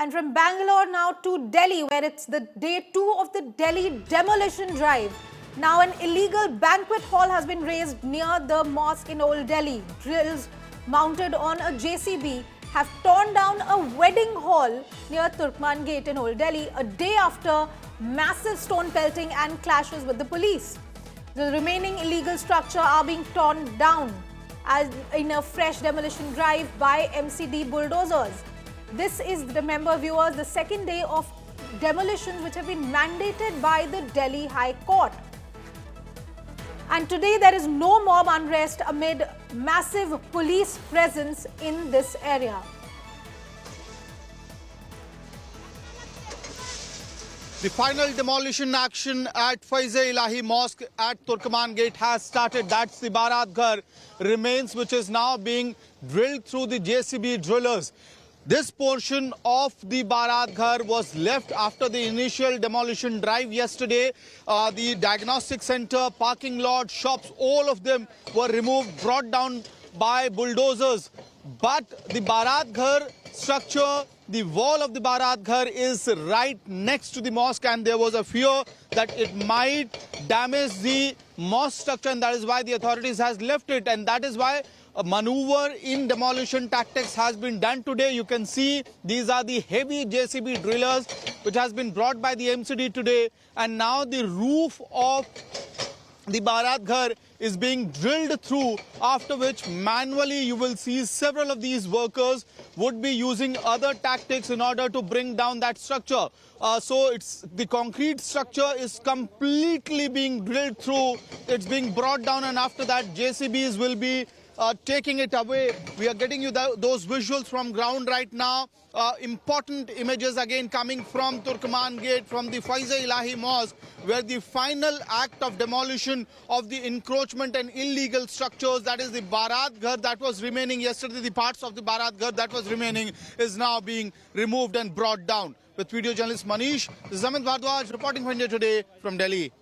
And from Bangalore now to Delhi, where it's the day 2 of the Delhi demolition drive. Now an illegal banquet hall has been raised near the mosque in Old Delhi. Drills mounted on a JCB have torn down a wedding hall near Turkman Gate in Old Delhi a day after massive stone pelting and clashes with the police. The remaining illegal structure are being torn down as in a fresh demolition drive by MCD bulldozers. This is, remember viewers, the second day of demolitions which have been mandated by the Delhi High Court. And today there is no mob unrest amid massive police presence in this area. The final demolition action at Faiz-e-Ilahi Mosque at Turkman Gate has started. That's the Bharat Ghar remains which is now being drilled through the JCB drillers. This portion of the Bharat Ghar was left after the initial demolition drive yesterday. The diagnostic center, parking lot, shops, all of them were removed, brought down by bulldozers. But the Bharat Ghar structure, the wall of the Bharat Ghar is right next to the mosque, and there was a fear that it might damage the mosque structure, and that is why the authorities has left it, and that is why a maneuver in demolition tactics has been done today. You can see these are the heavy JCB drillers which has been brought by the MCD today, and now the roof of the Bharat Ghar is being drilled through, after which manually you will see several of these workers would be using other tactics in order to bring down that structure. So it's the concrete structure is completely being drilled through. It's being brought down, and after that JCBs will be taking it away. We are getting you those visuals from ground right now. Important images again coming from Turkman Gate, from the Faiz-e-Ilahi Mosque, where the final act of demolition of the encroachment and illegal structures, that is the Bharat Ghar that was remaining yesterday, the parts of the Bharat Ghar that was remaining is now being removed and brought down. With video journalist Manish, this is Amit Bhardwaj reporting for India Today from Delhi.